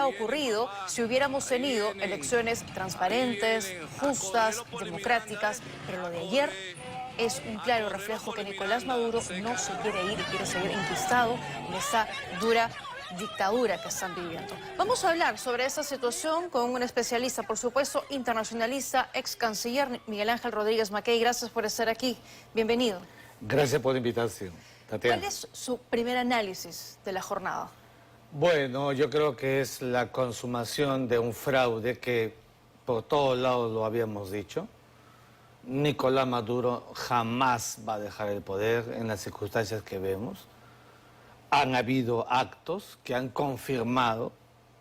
ocurrido si hubiéramos tenido elecciones transparentes, justas, democráticas, pero lo de ayer es un claro reflejo que Nicolás Maduro no se quiere ir y quiere seguir enquistado en esta dura dictadura que están viviendo. Vamos a hablar sobre esta situación con un especialista, por supuesto, internacionalista, ex canciller Miguel Ángel Rodríguez Mackey. Gracias por estar aquí. Bienvenido. Gracias por la invitación, Tatiana. ¿Cuál es su primer análisis de la jornada? Bueno, yo creo que es la consumación de un fraude que por todos lados lo habíamos dicho. Nicolás Maduro jamás va a dejar el poder en las circunstancias que vemos. Han habido actos que han confirmado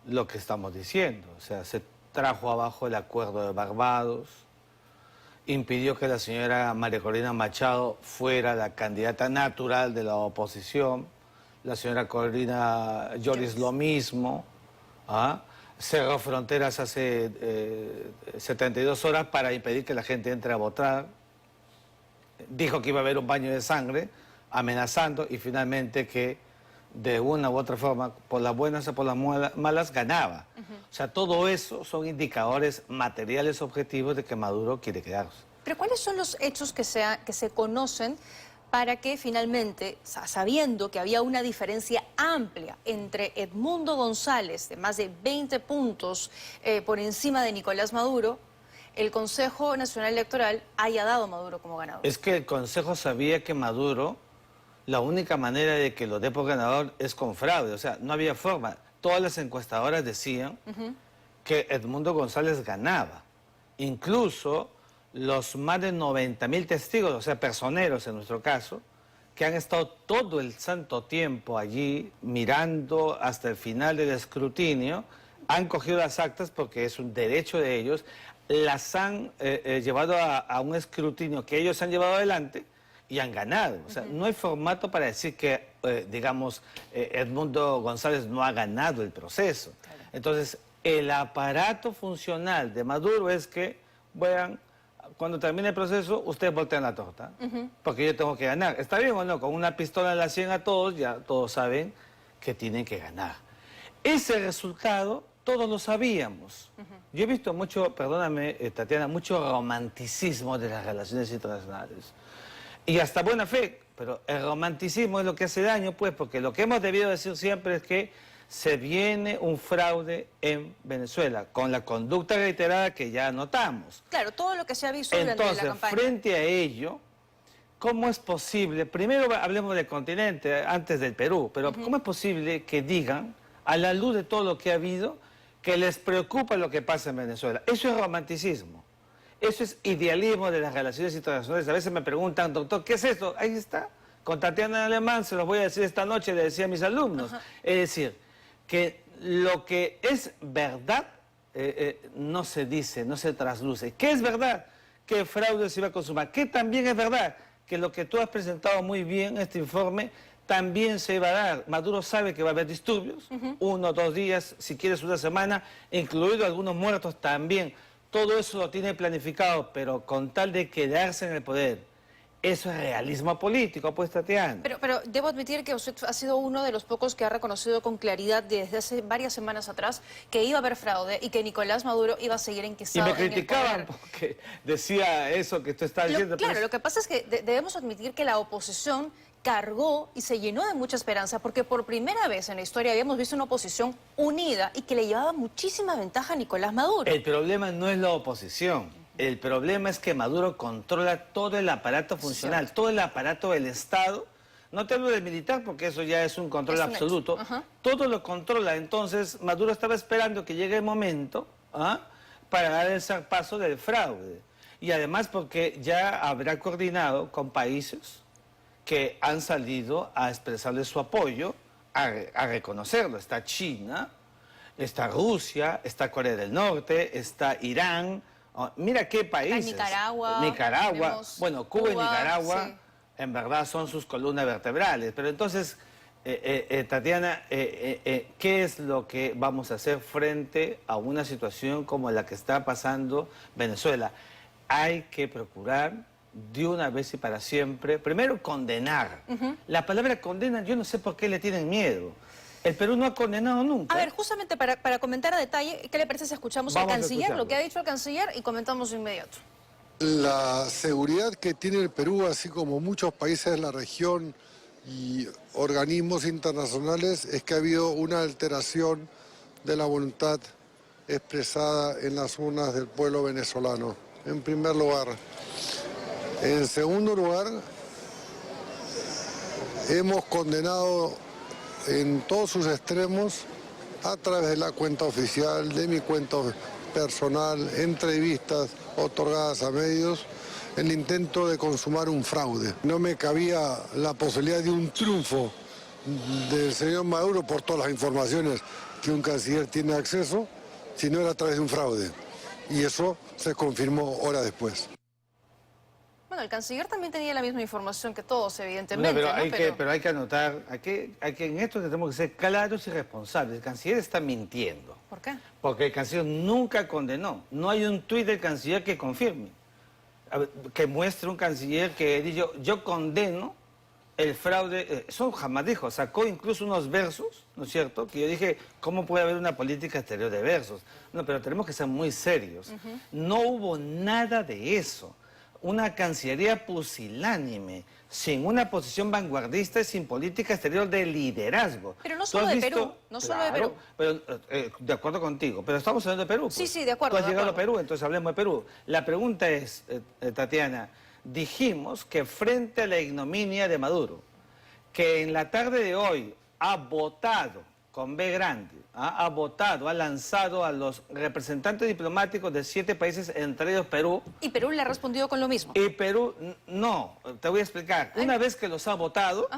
lo que estamos diciendo. O sea, se trajo abajo el acuerdo de Barbados, impidió que la señora María Corina Machado fuera la candidata natural de la oposición. La señora Corina Lloris lo mismo. Cerró fronteras hace 72 horas para impedir que la gente entre a votar. Dijo que iba a haber un baño de sangre, amenazando, y finalmente que de una u otra forma, por las buenas o por las malas, ganaba. O sea, todo eso son indicadores materiales objetivos de que Maduro quiere quedarse. Pero ¿cuáles son los hechos que se conocen para que finalmente, sabiendo que había una diferencia amplia entre Edmundo González, de más de 20 puntos por encima de Nicolás Maduro, el Consejo Nacional Electoral haya dado a Maduro como ganador? Es que el Consejo sabía que Maduro, la única manera de que lo dé por ganador es con fraude. O sea, no había forma. Todas las encuestadoras decían que Edmundo González ganaba. Incluso los más de 90.000 testigos, o sea, personeros en nuestro caso, que han estado todo el santo tiempo allí mirando hasta el final del escrutinio, han cogido las actas porque es un derecho de ellos, las han llevado a un escrutinio que ellos han llevado adelante y han ganado. O sea, no hay formato para decir que, digamos, Edmundo González no ha ganado el proceso. Claro. Entonces, el aparato funcional de Maduro es que, vean, cuando termine el proceso, ustedes voltean la torta, porque yo tengo que ganar. ¿Está bien o no? Con una pistola en la sien a todos, ya todos saben que tienen que ganar. Ese resultado todos lo sabíamos. Yo he visto mucho, perdóname, Tatiana, mucho romanticismo de las relaciones internacionales. Y hasta buena fe, pero el romanticismo es lo que hace daño, pues, porque lo que hemos debido decir siempre es que se viene un fraude en Venezuela, con la conducta reiterada que ya notamos. Claro, todo lo que se ha visto durante la campaña. Entonces, frente a ello, ¿cómo es posible? Primero hablemos del continente, antes del Perú, pero ¿cómo es posible que digan, a la luz de todo lo que ha habido, que les preocupa lo que pasa en Venezuela? Eso es romanticismo. Eso es idealismo de las relaciones internacionales. A veces me preguntan, doctor, ¿qué es esto? Ahí está. Con Tatiana Alemán se los voy a decir esta noche, le decía a mis alumnos. Es decir, que lo que es verdad no se dice, no se trasluce. ¿Qué es verdad? Que el fraude se iba a consumar. ¿Qué también es verdad? Que lo que tú has presentado muy bien, este informe, también se iba a dar. Maduro sabe que va a haber disturbios, 1 o 2 días, si quieres una semana, incluido algunos muertos también. Todo eso lo tiene planificado, pero con tal de quedarse en el poder. Eso es realismo político, pues, Tatiana. Pero debo admitir que usted ha sido uno de los pocos que ha reconocido con claridad desde hace varias semanas atrás que iba a haber fraude y que Nicolás Maduro iba a seguir enquistado. Y me criticaban porque decía eso que tú estás diciendo. Claro, pues. lo que pasa es que debemos admitir que la oposición cargó y se llenó de mucha esperanza porque por primera vez en la historia habíamos visto una oposición unida y que le llevaba muchísima ventaja a Nicolás Maduro. El problema no es la oposición. El problema es que Maduro controla todo el aparato funcional, todo el aparato del Estado. No te hablo del militar porque eso ya es un control absoluto. Todo lo controla. Entonces Maduro estaba esperando que llegue el momento para dar el zarpazo del fraude. Y además porque ya habrá coordinado con países que han salido a expresarle su apoyo, a reconocerlo. Está China, está Rusia, está Corea del Norte, está Irán. Mira qué países. Nicaragua. Bueno, Cuba y Nicaragua, sí, en verdad son sus columnas vertebrales. Pero entonces, Tatiana, ¿qué es lo que vamos a hacer frente a una situación como la que está pasando Venezuela? Hay que procurar de una vez y para siempre, primero condenar. La palabra condena, yo no sé por qué le tienen miedo. El Perú no ha condenado nunca. A ver, justamente para comentar a detalle, ¿qué le parece si escuchamos al Vamos a canciller, escucharlo. lo que ha dicho el canciller, y comentamos de inmediato? La seguridad que tiene el Perú, así como muchos países de la región y organismos internacionales, es que ha habido una alteración de la voluntad expresada en las urnas del pueblo venezolano, en primer lugar. En segundo lugar, hemos condenado en todos sus extremos, a través de la cuenta oficial, de mi cuenta personal, entrevistas otorgadas a medios, el intento de consumar un fraude. No me cabía la posibilidad de un triunfo del señor Maduro por todas las informaciones que un canciller tiene acceso, si no era a través de un fraude. Y eso se confirmó horas después. Bueno, el canciller también tenía la misma información que todos, evidentemente. No, pero, ¿no? pero hay que anotar, en esto tenemos que ser claros y responsables. El canciller está mintiendo. ¿Por qué? Porque el canciller nunca condenó. No hay un tuit del canciller que confirme. Que muestre un canciller que dice, yo condeno el fraude. Eso jamás dijo. Sacó incluso unos versos, ¿no es cierto? Que yo dije, ¿cómo puede haber una política exterior de versos? No, pero tenemos que ser muy serios. No hubo nada de eso. Una cancillería pusilánime, sin una posición vanguardista y sin política exterior de liderazgo. Pero no solo de Perú, no solo de Perú. Pero, de acuerdo contigo, pero estamos hablando de Perú. Pues. Sí, sí, de acuerdo. Tú has de llegado acuerdo. a Perú, entonces hablemos de Perú. La pregunta es, Tatiana, dijimos que frente a la ignominia de Maduro, que en la tarde de hoy ha votado, con B grande, ha votado, ha lanzado a los representantes diplomáticos de 7 países, entre ellos Perú. Y Perú le ha respondido con lo mismo. Y Perú, no, te voy a explicar. Una vez que los ha votado,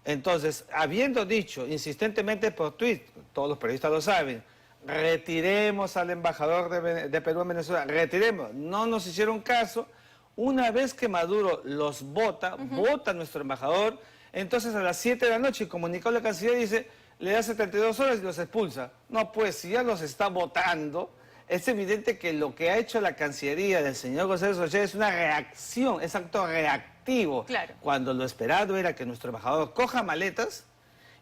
entonces, habiendo dicho insistentemente por tweet, todos los periodistas lo saben, retiremos al embajador de Perú en Venezuela, retiremos, no nos hicieron caso. Una vez que Maduro los vota, vota a nuestro embajador, entonces a las 7 de la noche comunicó la canciller y dice, le da 72 horas y los expulsa. No, pues si ya los está votando, es evidente que lo que ha hecho la Cancillería del señor González Rocher es una reacción, es acto reactivo. Claro. Cuando lo esperado era que nuestro embajador coja maletas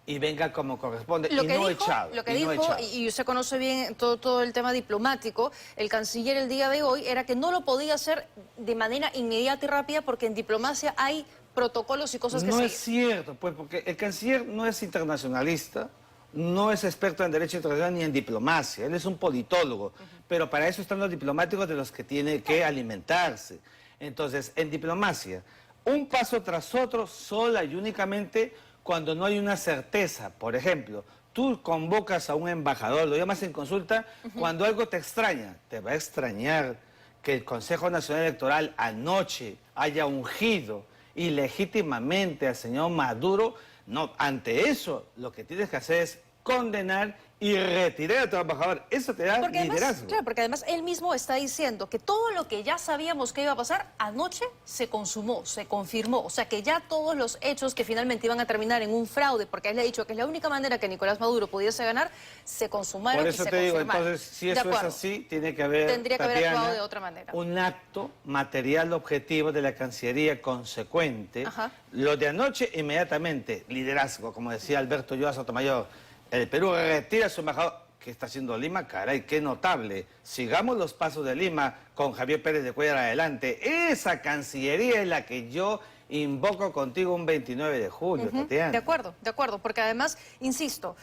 y venga como corresponde, Lo y que no dijo, echado. Lo que dijo, y usted conoce bien todo el tema diplomático, el canciller el día de hoy era que no lo podía hacer de manera inmediata y rápida porque en diplomacia hay protocolos y cosas que No seguir. es cierto, pues, porque el canciller no es internacionalista, no es experto en derecho internacional ni en diplomacia, él es un politólogo, pero para eso están los diplomáticos de los que tiene que alimentarse. Entonces, en diplomacia, un paso tras otro, sola y únicamente cuando no hay una certeza. Por ejemplo, tú convocas a un embajador, lo llamas en consulta, cuando algo te extraña, te va a extrañar que el Consejo Nacional Electoral anoche haya ungido ilegítimamente al señor Maduro. No, ante eso lo que tienes que hacer es condenar y retirar a tu embajador. Eso te da liderazgo. Claro, porque además él mismo está diciendo que todo lo que ya sabíamos que iba a pasar anoche se consumó, se confirmó. O sea que ya todos los hechos que finalmente iban a terminar en un fraude, porque él le ha dicho que es la única manera que Nicolás Maduro pudiese ganar, se consumaron Por y eso se te digo, confirmaron. entonces, si eso es así, tiene que haber, tendría que haber Tatiana, actuado de otra manera. un acto material objetivo de la Cancillería consecuente. Lo de anoche, inmediatamente, liderazgo, como decía Alberto Lloa Sotomayor, el Perú retira a su embajador. ¿Qué está haciendo Lima? Caray, qué notable. Sigamos los pasos de Lima con Javier Pérez de Cuellar adelante. Esa Cancillería es la que yo invoco contigo un 29 de julio, Tatiana. De acuerdo, porque además, insisto,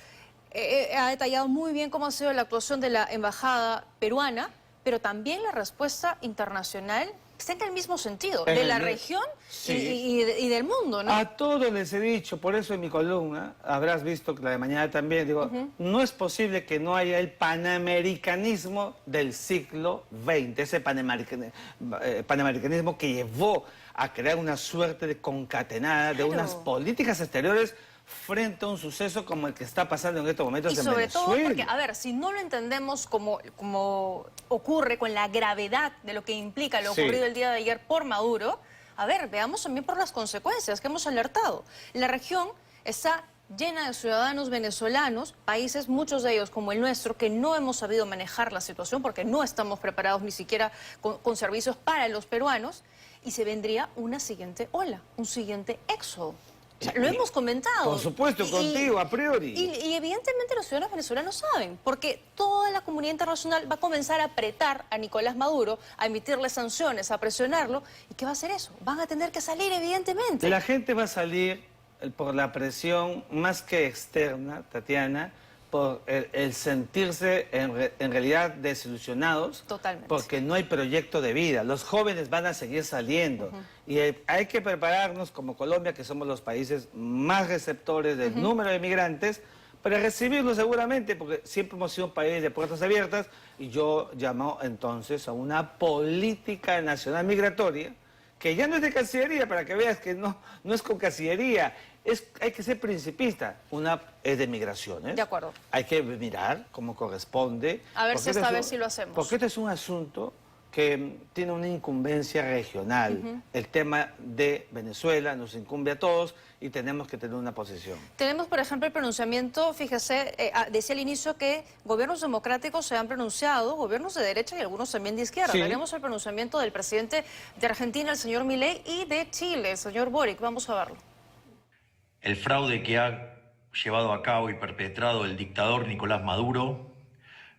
ha detallado muy bien cómo ha sido la actuación de la embajada peruana, pero también la respuesta internacional está en el mismo sentido, de la región y del mundo, ¿no? A todos les he dicho, por eso en mi columna, habrás visto que la de mañana también, digo, no es posible que no haya el panamericanismo del siglo XX, ese panamericanismo que llevó a crear una suerte de concatenada de unas políticas exteriores frente a un suceso como el que está pasando en estos momentos en Venezuela. Y sobre todo porque, a ver, si no lo entendemos como ocurre con la gravedad de lo que implica lo ocurrido el día de ayer por Maduro, a ver, veamos también por las consecuencias que hemos alertado. La región está llena de ciudadanos venezolanos, países, muchos de ellos como el nuestro, que no hemos sabido manejar la situación porque no estamos preparados ni siquiera con servicios para los peruanos, y se vendría una siguiente ola, un siguiente éxodo. O sea, lo hemos comentado. Por supuesto, contigo, a priori. Y evidentemente los ciudadanos venezolanos saben, porque toda la comunidad internacional va a comenzar a apretar a Nicolás Maduro, a emitirle sanciones, a presionarlo. ¿Y qué va a hacer eso? Van a tener que salir, evidentemente. La gente va a salir por la presión más que externa, Tatiana, por el sentirse en realidad desilusionados. Totalmente. Porque no hay proyecto de vida. Los jóvenes van a seguir saliendo. Y hay que prepararnos como Colombia, que somos los países más receptores del número de migrantes, para recibirlos seguramente, porque siempre hemos sido un país de puertas abiertas, y yo llamo entonces a una política nacional migratoria, que ya no es de Cancillería, para que veas que no es con Cancillería. Hay que ser principista. Una es de migraciones. De acuerdo. Hay que mirar como corresponde. A ver si esta vez sí lo hacemos. Porque este es un asunto que tiene una incumbencia regional. El tema de Venezuela nos incumbe a todos y tenemos que tener una posición. Tenemos, por ejemplo, el pronunciamiento, fíjese, decía al inicio que gobiernos democráticos se han pronunciado, gobiernos de derecha y algunos también de izquierda. Sí. Tenemos el pronunciamiento del presidente de Argentina, el señor Milei, y de Chile, el señor Boric. Vamos a verlo. El fraude que ha llevado a cabo y perpetrado el dictador Nicolás Maduro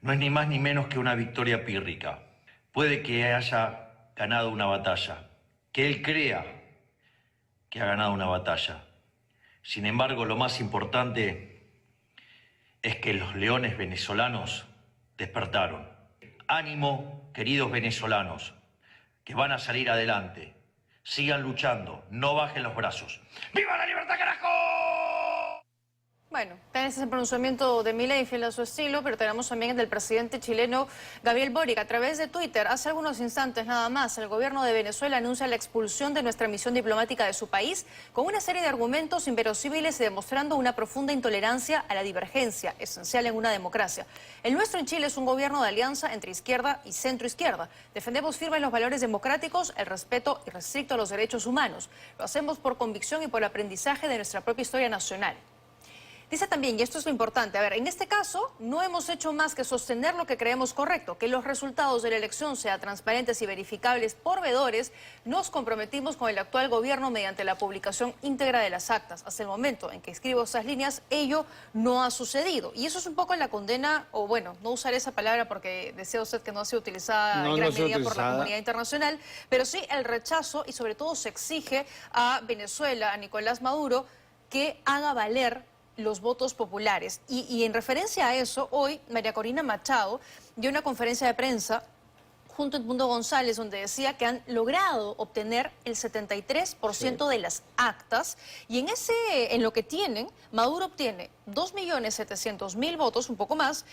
no es ni más ni menos que una victoria pírrica. Puede que haya ganado una batalla, que él crea que ha ganado una batalla. Sin embargo, lo más importante es que los leones venezolanos despertaron. Ánimo, queridos venezolanos, que van a salir adelante. Sigan luchando, no bajen los brazos. ¡Viva la libertad, carajo! Bueno, tenés ese pronunciamiento de Milei, fiel a su estilo, pero tenemos también el del presidente chileno Gabriel Boric. A través de Twitter, hace algunos instantes nada más, el gobierno de Venezuela anuncia la expulsión de nuestra misión diplomática de su país con una serie de argumentos inverosímiles y demostrando una profunda intolerancia a la divergencia, esencial en una democracia. El nuestro en Chile es un gobierno de alianza entre izquierda y centroizquierda. Defendemos firmes los valores democráticos, el respeto irrestricto a los derechos humanos. Lo hacemos por convicción y por aprendizaje de nuestra propia historia nacional. Dice también, y esto es lo importante, a ver, en este caso no hemos hecho más que sostener lo que creemos correcto, que los resultados de la elección sean transparentes y verificables por veedores. Nos comprometimos con el actual gobierno mediante la publicación íntegra de las actas. Hasta el momento en que escribo esas líneas, ello no ha sucedido. Y eso es un poco la condena, o bueno, no usaré esa palabra porque decía usted que no ha sido utilizada en gran medida por la comunidad internacional, pero sí el rechazo, y sobre todo se exige a Venezuela, a Nicolás Maduro, que haga valer los votos populares. Y en referencia a eso, hoy María Corina Machado dio una conferencia de prensa junto a Edmundo González, donde decía que han logrado obtener el 73% de las actas, y en lo que tienen, Maduro obtiene 2.700.000 votos, un poco más,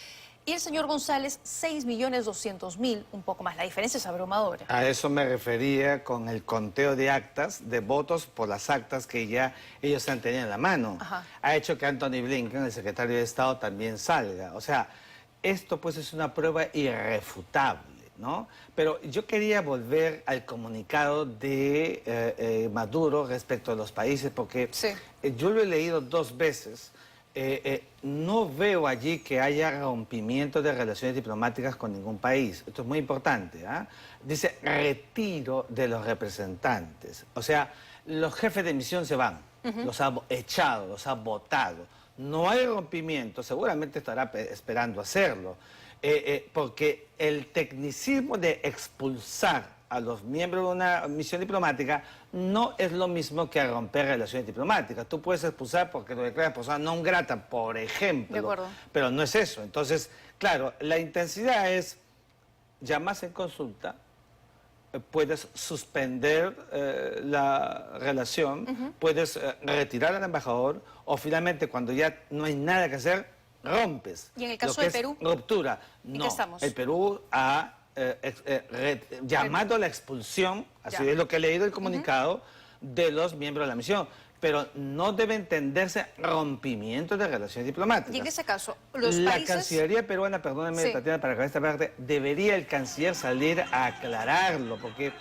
y el señor González 6.200.000, un poco más. La diferencia es abrumadora. A eso me refería con el conteo de actas, de votos por las actas que ya ellos han tenido en la mano. Ajá. Ha hecho que Anthony Blinken, el secretario de Estado, también salga. O sea, esto pues es una prueba irrefutable, ¿no? Pero yo quería volver al comunicado de Maduro respecto a los países, porque Sí. Yo lo he leído 2 veces. No veo allí que haya rompimiento de relaciones diplomáticas con ningún país. Esto es muy importante. Dice retiro de los representantes. O sea, los jefes de misión se van. Los ha echado, los ha votado. No hay rompimiento. Seguramente estará esperando hacerlo. Porque el tecnicismo de expulsar a los miembros de una misión diplomática no es lo mismo que a romper relaciones diplomáticas. Tú puedes expulsar porque lo declaras persona non grata, por ejemplo. De acuerdo. Pero no es eso. Entonces, claro, la intensidad es llamarse en consulta, puedes suspender la relación, puedes retirar al embajador, o finalmente cuando ya no hay nada que hacer, rompes. ¿Y en el caso Lo que de es Perú? Ruptura. ¿En No, qué estamos? el Perú ha llamado a la expulsión, así Ya. es lo que he leído el comunicado, de los miembros de la misión. Pero no debe entenderse rompimiento de relaciones diplomáticas. Y en ese caso, los La países... Cancillería peruana, perdóneme, Sí. Tatiana, para acabar esta parte, debería el canciller salir a aclararlo, porque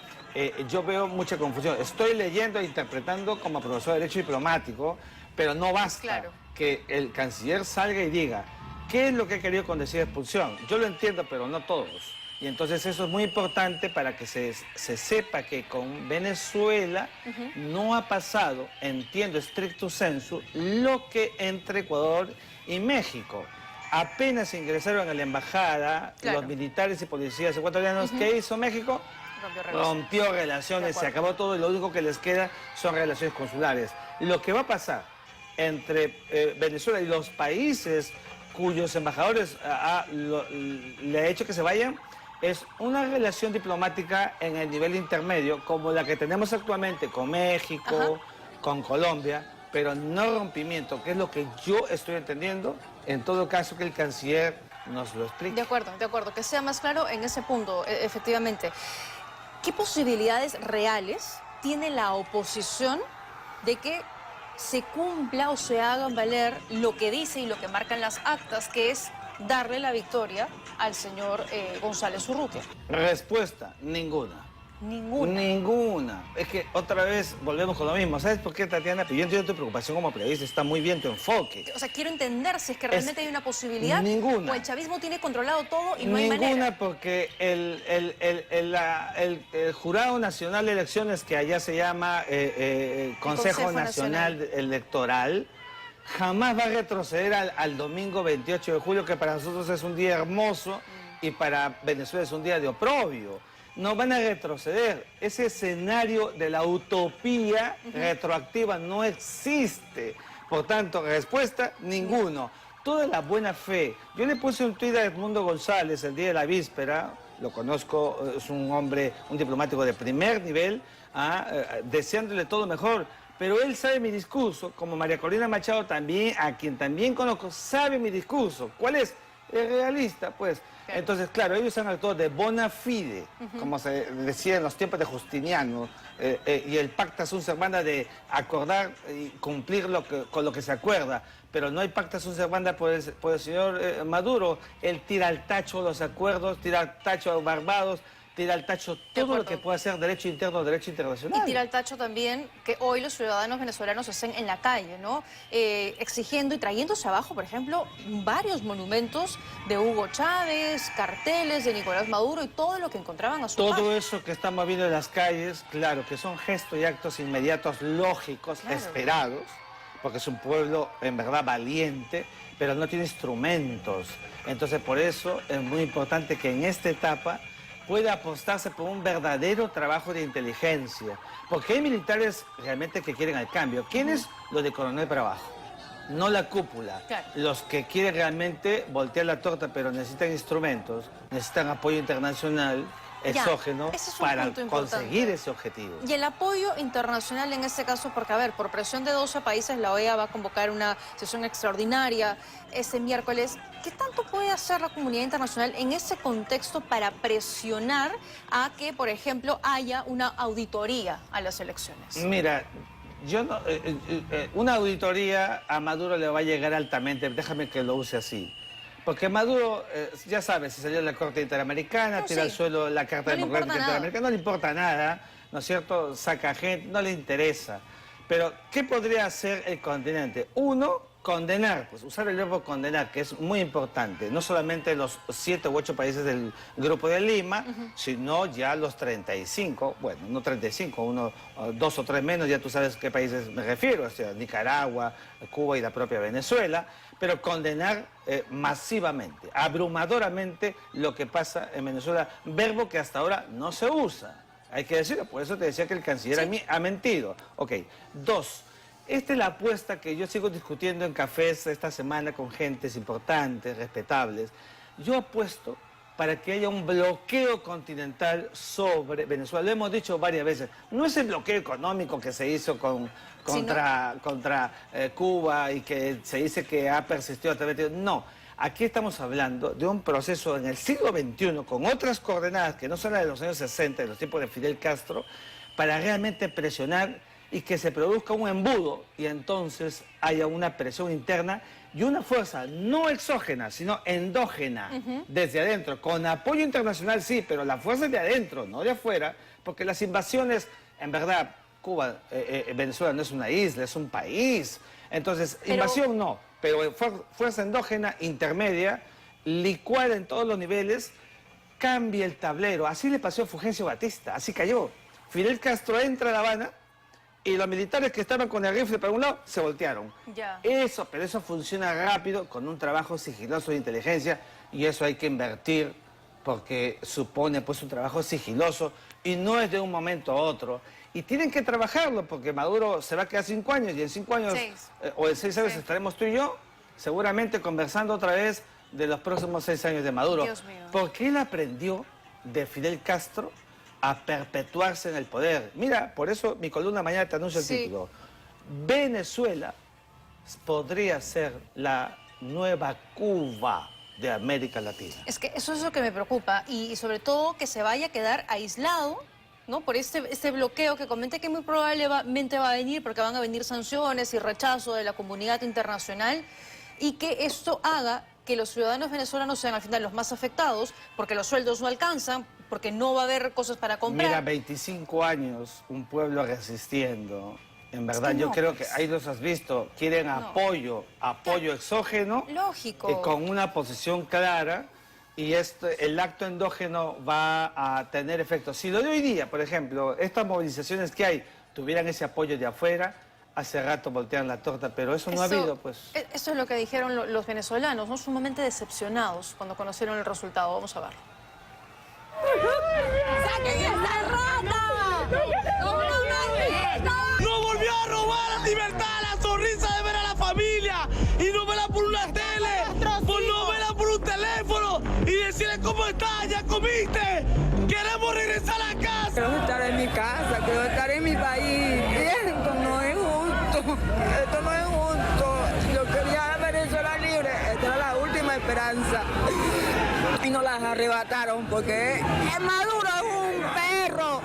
yo veo mucha confusión. Estoy leyendo e interpretando como profesor de Derecho Diplomático, pero no basta Claro. que el canciller salga y diga qué es lo que ha querido con decir expulsión. Yo lo entiendo, pero no todos. Y entonces eso es muy importante para que se sepa que con Venezuela no ha pasado, entiendo stricto sensu, lo que entre Ecuador y México. Apenas ingresaron a la embajada, los militares y policías ecuatorianos, ¿qué hizo México? Rompió relaciones, se acabó todo y lo único que les queda son relaciones consulares. Lo que va a pasar entre Venezuela y los países cuyos embajadores le ha hecho que se vayan es una relación diplomática en el nivel intermedio como la que tenemos actualmente con México, con Colombia, pero no rompimiento, que es lo que yo estoy entendiendo. En todo caso, que el canciller nos lo explique. De acuerdo, que sea más claro en ese punto, efectivamente. ¿Qué posibilidades reales tiene la oposición de que se cumpla o se hagan valer lo que dice y lo que marcan las actas, que es darle la victoria al señor González Urrutia? Respuesta, ninguna. Ninguna. Es que otra vez volvemos con lo mismo. ¿Sabes por qué, Tatiana? Yo entiendo tu preocupación como periodista, está muy bien tu enfoque. O sea, quiero entender si es que realmente hay una posibilidad. Ninguna. O el chavismo tiene controlado todo y no hay manera. Ninguna, porque el Jurado Nacional de Elecciones, que allá se llama Consejo Nacional Electoral, jamás va a retroceder al domingo 28 de julio, que para nosotros es un día hermoso y para Venezuela es un día de oprobio. No van a retroceder. Ese escenario de la utopía retroactiva no existe. Por tanto, respuesta, ninguno. Toda la buena fe. Yo le puse un tuit a Edmundo González el día de la víspera, lo conozco, es un hombre, un diplomático de primer nivel, deseándole todo mejor. Pero él sabe mi discurso, como María Corina Machado también, a quien también conozco, sabe mi discurso. ¿Cuál es? Es realista, pues. Entonces, claro, ellos han actuado de bona fide, como se decía en los tiempos de Justiniano, y el pacta sunt servanda de acordar y cumplir con lo que se acuerda. Pero no hay pacta sunt servanda por el señor Maduro. Él tira al tacho los acuerdos, tira al tacho a los Barbados, tira al tacho todo lo que pueda ser derecho interno, derecho internacional. Y tira al tacho también que hoy los ciudadanos venezolanos estén en la calle, ¿no? Exigiendo y trayéndose abajo, por ejemplo, varios monumentos de Hugo Chávez, carteles de Nicolás Maduro y todo lo que encontraban a su paso. Todo eso que estamos viendo en las calles, claro, que son gestos y actos inmediatos, lógicos, esperados, porque es un pueblo en verdad valiente, pero no tiene instrumentos. Entonces, por eso es muy importante que en esta etapa pueda apostarse por un verdadero trabajo de inteligencia, porque hay militares realmente que quieren el cambio. ¿Quiénes? Los de coronel para abajo, no la cúpula. Claro. Los que quieren realmente voltear la torta, pero necesitan instrumentos, necesitan apoyo internacional, exógeno, para conseguir ese objetivo. Y el apoyo internacional en este caso, porque a ver, por presión de 12 países la OEA va a convocar una sesión extraordinaria este miércoles. ¿Qué tanto puede hacer la comunidad internacional en ese contexto para presionar a que, por ejemplo, haya una auditoría a las elecciones? Mira, yo no, una auditoría a Maduro le va a llegar altamente, déjame que lo use así. Porque Maduro, ya sabes, se salió de la Corte Interamericana, tira al suelo la Carta Democrática Interamericana, no le importa nada, ¿no es cierto? Saca gente, no le interesa. Pero, ¿qué podría hacer el continente? Uno, condenar, pues usar el verbo condenar, que es muy importante. No solamente los 7 u 8 países del Grupo de Lima, sino ya los 35, bueno, no 35, 2 o 3 menos, ya tú sabes qué países me refiero, o sea, Nicaragua, Cuba y la propia Venezuela, pero condenar masivamente, abrumadoramente lo que pasa en Venezuela, verbo que hasta ahora no se usa. Hay que decirlo, por eso te decía que el canciller ha mentido. Ok, 2. Esta es la apuesta que yo sigo discutiendo en cafés esta semana con gentes importantes, respetables. Yo apuesto para que haya un bloqueo continental sobre Venezuela. Lo hemos dicho varias veces. No es el bloqueo económico que se hizo contra Cuba y que se dice que ha persistido a través de... No, aquí estamos hablando de un proceso en el siglo XXI con otras coordenadas que no son las de los años 60, de los tiempos de Fidel Castro, para realmente presionar y que se produzca un embudo y entonces haya una presión interna y una fuerza no exógena, sino endógena, desde adentro, con apoyo internacional sí, pero la fuerza es de adentro, no de afuera, porque las invasiones, en verdad, Cuba, Venezuela no es una isla, es un país. Entonces, invasión no, pero fuerza endógena, intermedia, licuada en todos los niveles, cambia el tablero. Así le pasó a Fulgencio Batista, así cayó. Fidel Castro entra a La Habana y los militares que estaban con el rifle para un lado se voltearon. Ya. Pero eso funciona rápido con un trabajo sigiloso de inteligencia y eso hay que invertir porque supone pues un trabajo sigiloso y no es de un momento a otro. Y tienen que trabajarlo porque Maduro se va a quedar 5 años y en 5 años o en 6 años estaremos tú y yo seguramente conversando otra vez de los próximos 6 años de Maduro. Dios mío. Porque él aprendió de Fidel Castro a perpetuarse en el poder. Mira, por eso mi columna mañana te anuncio el título. Venezuela podría ser la nueva Cuba de América Latina. Es que eso es lo que me preocupa y sobre todo que se vaya a quedar aislado, ¿no? Por este bloqueo que comenté que muy probablemente va a venir porque van a venir sanciones y rechazo de la comunidad internacional y que esto haga que los ciudadanos venezolanos sean al final los más afectados porque los sueldos no alcanzan, porque no va a haber cosas para comprar. Mira, 25 años, un pueblo resistiendo. En verdad, yo creo que ahí los has visto. Quieren apoyo exógeno. Lógico. Con una posición clara y el acto endógeno va a tener efecto. Si lo de hoy día, por ejemplo, estas movilizaciones que hay tuvieran ese apoyo de afuera, hace rato voltean la torta, pero eso no ha habido, pues. Eso es lo que dijeron los venezolanos, ¿no? Sumamente decepcionados cuando conocieron el resultado. Vamos a ver. ¡Saquen esa rata! ¡No volvió a robar la libertad, la sonrisa de ver a la familia! Y no verla por una tele, por no verla por un teléfono y decirle cómo está, ya comiste. Queremos regresar a casa. Quiero estar en mi casa, quiero estar en mi país. Esto no es justo, esto no es justo. Yo quería Venezuela libre, esta era la última esperanza. Y nos las arrebataron porque Maduro es un perro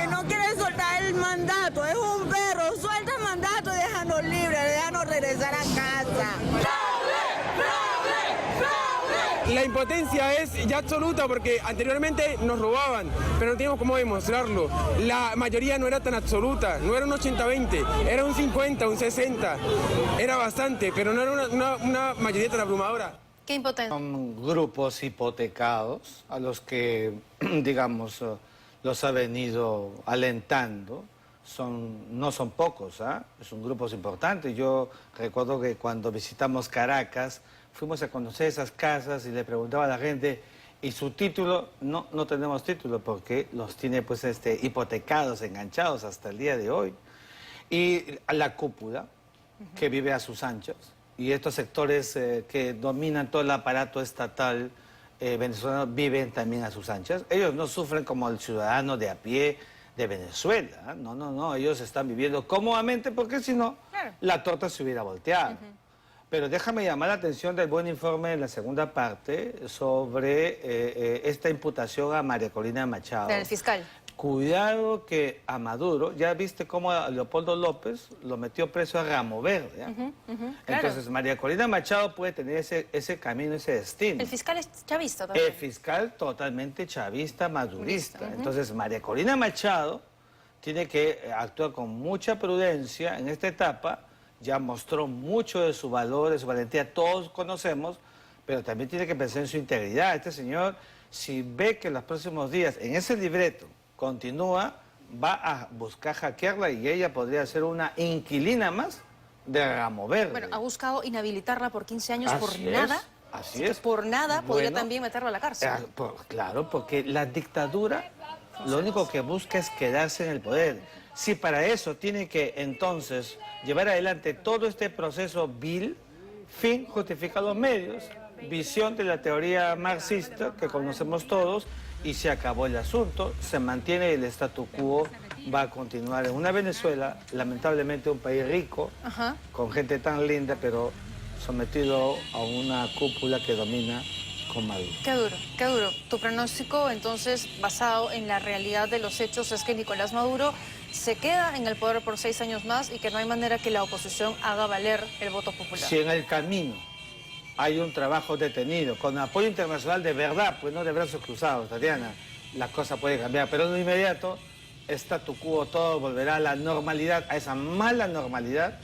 y no quiere soltar el mandato, es un perro. Suelta el mandato y déjanos libres, déjanos regresar a casa. La impotencia es ya absoluta porque anteriormente nos robaban, pero no teníamos cómo demostrarlo. La mayoría no era tan absoluta, no era un 80-20, era un 50, un 60. Era bastante, pero no era una mayoría tan abrumadora. Qué impotencia. Son grupos hipotecados a los que, digamos, los ha venido alentando. No son pocos, ¿ah? Son grupos importantes. Yo recuerdo que cuando visitamos Caracas, fuimos a conocer esas casas y le preguntaba a la gente, ¿y su título? No, no tenemos título porque los tiene pues hipotecados, enganchados hasta el día de hoy. Y a la cúpula, que vive a sus anchas, y estos sectores que dominan todo el aparato estatal venezolano viven también a sus anchas. Ellos no sufren como el ciudadano de a pie de Venezuela. No, ellos están viviendo cómodamente porque si no, la torta se hubiera volteado. Pero déjame llamar la atención del buen informe en la segunda parte sobre esta imputación a María Corina Machado. Del fiscal. Cuidado que a Maduro, ya viste cómo a Leopoldo López lo metió preso a Ramo Verde. Entonces María Corina Machado puede tener ese camino, ese destino. El fiscal es chavista también. El fiscal totalmente chavista, madurista. Entonces María Corina Machado tiene que actuar con mucha prudencia en esta etapa. Ya mostró mucho de su valor, de su valentía, todos conocemos, pero también tiene que pensar en su integridad. Este señor, si ve que en los próximos días, en ese libreto, continúa, va a buscar hackearla y ella podría ser una inquilina más de Ramo Verde. Bueno, ha buscado inhabilitarla por 15 años Así por es, nada. Así es. Por nada podría Bueno, también meterlo a la cárcel. Claro, porque la dictadura lo único que busca es quedarse en el poder. Si para eso tiene que entonces llevar adelante todo este proceso vil, fin justifica los medios, visión de la teoría marxista que conocemos todos, y se acabó el asunto, se mantiene el statu quo, va a continuar en una Venezuela, lamentablemente un país rico, con gente tan linda, pero sometido a una cúpula que domina con Maduro. Qué duro, qué duro. Tu pronóstico, entonces, basado en la realidad de los hechos, es que Nicolás Maduro se queda en el poder por 6 años más y que no hay manera que la oposición haga valer el voto popular. Si en el camino hay un trabajo detenido, con apoyo internacional de verdad, pues no de brazos cruzados, Tatiana, la cosa puede cambiar, pero en lo inmediato, statu quo, todo volverá a la normalidad, a esa mala normalidad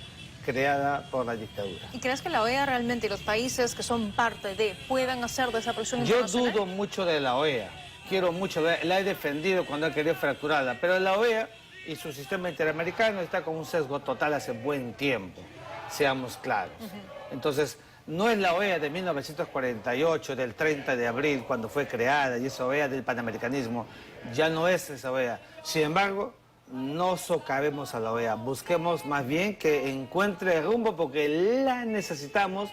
creada por la dictadura. ¿Y crees que la OEA realmente y los países que son parte de puedan hacer de esa presión Yo internacional? dudo mucho de la OEA, quiero mucho, la he defendido cuando he querido fracturarla, pero la OEA y su sistema interamericano está con un sesgo total hace buen tiempo, seamos claros. Entonces, no es la OEA de 1948, del 30 de abril, cuando fue creada, y esa OEA del panamericanismo, ya no es esa OEA. Sin embargo, no socavemos a la OEA, busquemos más bien que encuentre rumbo porque la necesitamos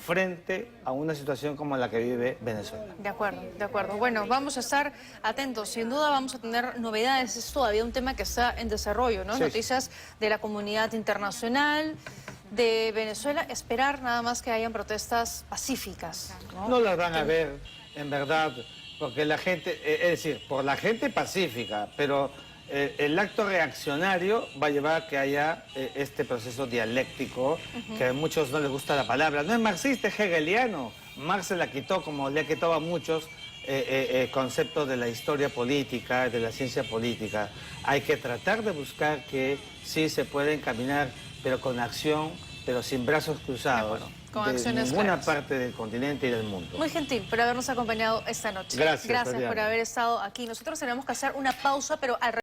frente a una situación como la que vive Venezuela. De acuerdo, de acuerdo. Bueno, vamos a estar atentos. Sin duda vamos a tener novedades. Es todavía un tema que está en desarrollo, ¿no? Sí. Noticias de la comunidad internacional, de Venezuela. Esperar nada más que hayan protestas pacíficas, ¿no? No las van a ver, en verdad, porque la gente, es decir, por la gente pacífica, pero el acto reaccionario va a llevar a que haya este proceso dialéctico, que a muchos no les gusta la palabra. No es marxista, es hegeliano. Marx se la quitó, como le ha quitado a muchos conceptos de la historia política, de la ciencia política. Hay que tratar de buscar que sí se puede encaminar, pero con acción, pero sin brazos cruzados, con de acciones ninguna claras. parte del continente y del mundo. Muy gentil por habernos acompañado esta noche. Gracias, Gracias Oriana. por haber estado aquí. Nosotros tenemos que hacer una pausa, pero al